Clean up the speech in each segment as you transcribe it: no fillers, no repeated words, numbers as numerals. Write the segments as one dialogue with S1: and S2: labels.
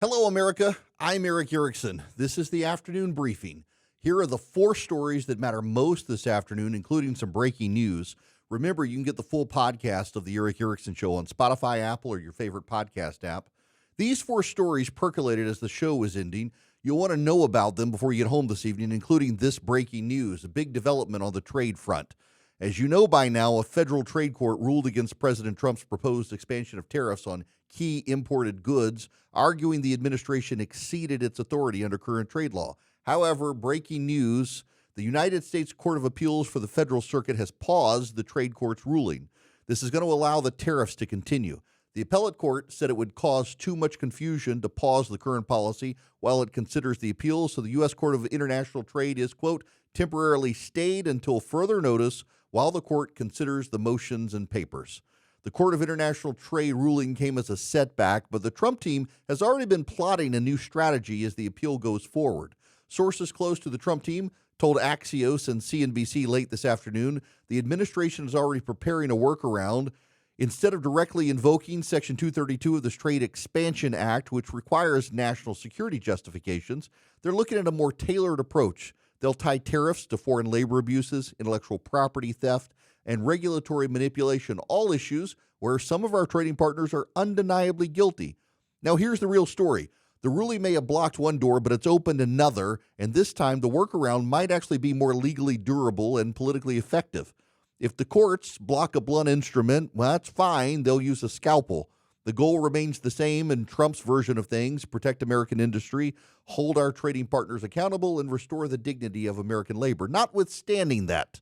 S1: Hello, America. I'm Erick Erickson. This is the afternoon briefing. Here are the 4 stories that matter most this afternoon, including some breaking news. Remember, you can get the full podcast of the Erick Erickson Show on Spotify, Apple, or your favorite podcast app. These 4 stories percolated as the show was ending. You'll want to know about them before you get home this evening, including this breaking news, a big development on the trade front. As you know by now, a federal trade court ruled against President Trump's proposed expansion of tariffs on key imported goods, arguing the administration exceeded its authority under current trade law. However, breaking news, the United States Court of Appeals for the Federal Circuit has paused the trade court's ruling. This is going to allow the tariffs to continue. The appellate court said it would cause too much confusion to pause the current policy while it considers the appeal, so the U.S. Court of International Trade is, quote, temporarily stayed until further notice while the court considers the motions and papers. The Court of International Trade ruling came as a setback, but the Trump team has already been plotting a new strategy as the appeal goes forward. Sources close to the Trump team told Axios and CNBC late this afternoon the administration is already preparing a workaround. Instead of directly invoking Section 232 of the Trade Expansion Act, which requires national security justifications, they're looking at a more tailored approach. They'll tie tariffs to foreign labor abuses, intellectual property theft, and regulatory manipulation, all issues where some of our trading partners are undeniably guilty. Now, here's the real story. The ruling may have blocked one door, but it's opened another, and this time the workaround might actually be more legally durable and politically effective. If the courts block a blunt instrument, well, that's fine. They'll use a scalpel. The goal remains the same in Trump's version of things: protect American industry, hold our trading partners accountable, and restore the dignity of American labor. Notwithstanding that,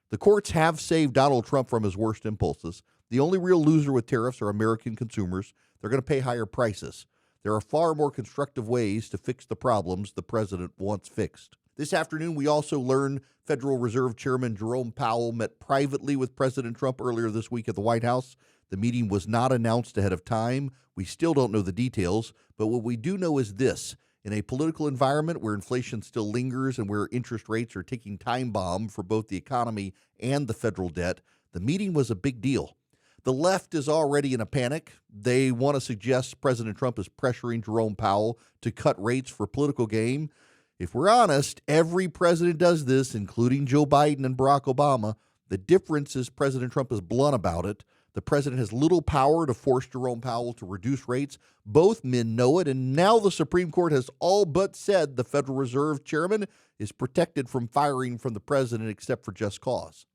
S1: the courts have saved Donald Trump from his worst impulses. The only real loser with tariffs are American consumers. They're going to pay higher prices. There are far more constructive ways to fix the problems the president wants fixed. This afternoon, we also learned Federal Reserve Chairman Jerome Powell met privately with President Trump earlier this week at the White House. The meeting was not announced ahead of time. We still don't know the details, but what we do know is this. In a political environment where inflation still lingers and where interest rates are ticking time bomb for both the economy and the federal debt, the meeting was a big deal. The left is already in a panic. They want to suggest President Trump is pressuring Jerome Powell to cut rates for political gain. If we're honest, every president does this, including Joe Biden and Barack Obama. The difference is President Trump is blunt about it. The president has little power to force Jerome Powell to reduce rates. Both men know it, and now the Supreme Court has all but said the Federal Reserve Chairman is protected from firing from the president except for just cause.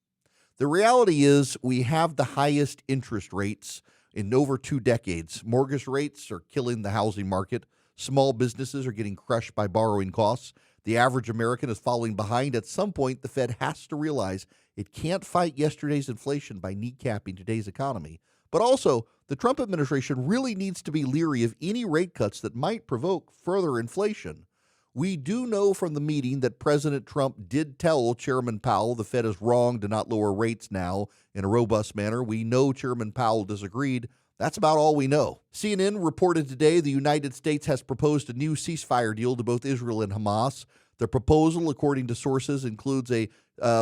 S1: The reality is we have the highest interest rates in over 2 decades. Mortgage rates are killing the housing market. Small businesses are getting crushed by borrowing costs. The average American is falling behind. At some point, the Fed has to realize it can't fight yesterday's inflation by kneecapping today's economy. But also, the Trump administration really needs to be leery of any rate cuts that might provoke further inflation. We do know from the meeting that President Trump did tell Chairman Powell the Fed is wrong to not lower rates now in a robust manner. We know Chairman Powell disagreed. That's about all we know. CNN reported today the United States has proposed a new ceasefire deal to both Israel and Hamas. The proposal, according to sources, includes a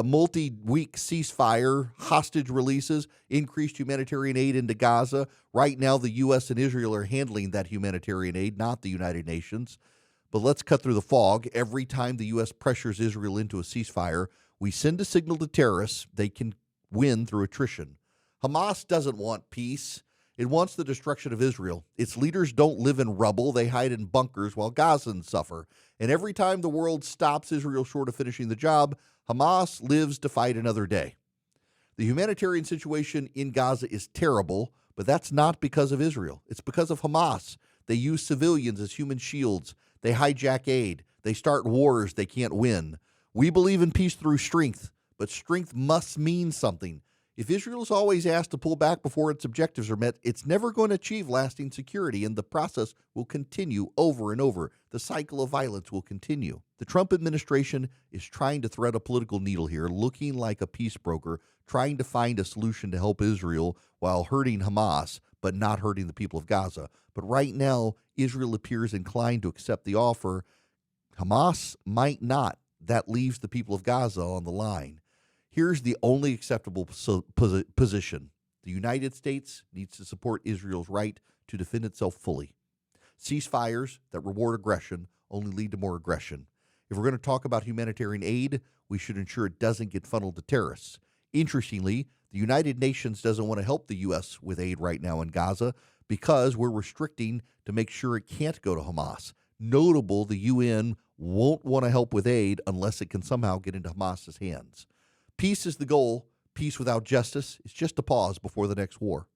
S1: multi-week ceasefire, hostage releases, increased humanitarian aid into Gaza. Right now, the U.S. and Israel are handling that humanitarian aid, not the United Nations. But let's cut through the fog. Every time the U.S. pressures Israel into a ceasefire, we send a signal to terrorists they can win through attrition. Hamas doesn't want peace. It wants the destruction of Israel. Its leaders don't live in rubble. They hide in bunkers while Gazans suffer. And every time the world stops Israel short of finishing the job, Hamas lives to fight another day. The humanitarian situation in Gaza is terrible, but that's not because of Israel. It's because of Hamas. They use civilians as human shields. They hijack aid. They start wars they can't win. We believe in peace through strength, but strength must mean something. If Israel is always asked to pull back before its objectives are met, it's never going to achieve lasting security, and the process will continue over and over. The cycle of violence will continue. The Trump administration is trying to thread a political needle here, looking like a peace broker, trying to find a solution to help Israel while hurting Hamas, but not hurting the people of Gaza. But right now, Israel appears inclined to accept the offer. Hamas might not. That leaves the people of Gaza on the line. Here's the only acceptable position. The United States needs to support Israel's right to defend itself fully. Ceasefires that reward aggression only lead to more aggression. If we're going to talk about humanitarian aid, we should ensure it doesn't get funneled to terrorists. Interestingly, the United Nations doesn't want to help the U.S. with aid right now in Gaza because we're restricting to make sure it can't go to Hamas. Notable, the UN won't want to help with aid unless it can somehow get into Hamas's hands. Peace is the goal. Peace without justice is just a pause before the next war.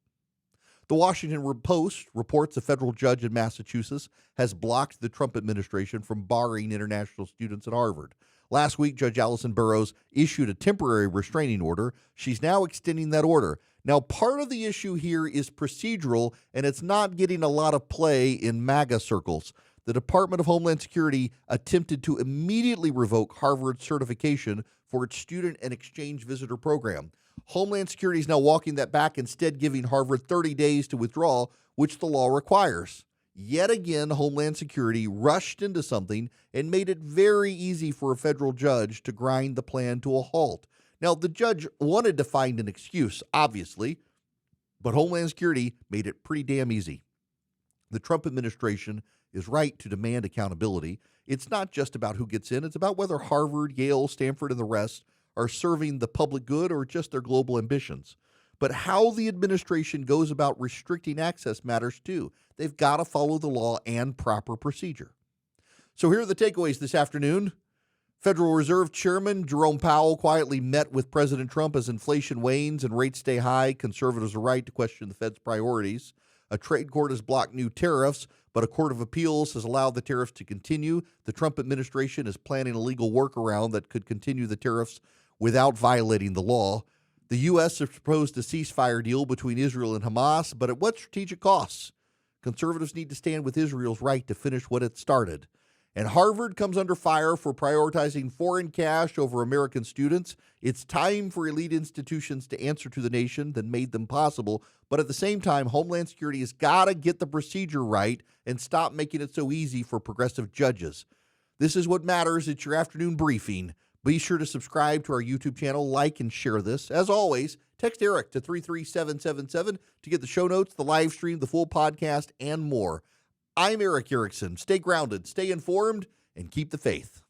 S1: The Washington Post reports a federal judge in Massachusetts has blocked the Trump administration from barring international students at Harvard. Last week, Judge Allison Burroughs issued a temporary restraining order. She's now extending that order. Now, part of the issue here is procedural, and it's not getting a lot of play in MAGA circles. The Department of Homeland Security attempted to immediately revoke Harvard's certification for its student and exchange visitor program. Homeland Security is now walking that back, instead giving Harvard 30 days to withdraw, which the law requires. Yet again, Homeland Security rushed into something and made it very easy for a federal judge to grind the plan to a halt. Now, the judge wanted to find an excuse, obviously, but Homeland Security made it pretty damn easy. The Trump administration is right to demand accountability. It's not just about who gets in. It's about whether Harvard, Yale, Stanford, and the rest are serving the public good or just their global ambitions. But how the administration goes about restricting access matters too. They've got to follow the law and proper procedure. So here are the takeaways this afternoon. Federal Reserve Chairman Jerome Powell quietly met with President Trump as inflation wanes and rates stay high. Conservatives are right to question the Fed's priorities. A trade court has blocked new tariffs, but a court of appeals has allowed the tariffs to continue. The Trump administration is planning a legal workaround that could continue the tariffs without violating the law. The U.S. has proposed a ceasefire deal between Israel and Hamas, but at what strategic costs? Conservatives need to stand with Israel's right to finish what it started. And Harvard comes under fire for prioritizing foreign cash over American students. It's time for elite institutions to answer to the nation that made them possible. But at the same time, Homeland Security has got to get the procedure right and stop making it so easy for progressive judges. This is what matters. It's your afternoon briefing. Be sure to subscribe to our YouTube channel, like and share this. As always, text Eric to 33777 to get the show notes, the live stream, the full podcast, and more. I'm Erick Erickson. Stay grounded, stay informed, and keep the faith.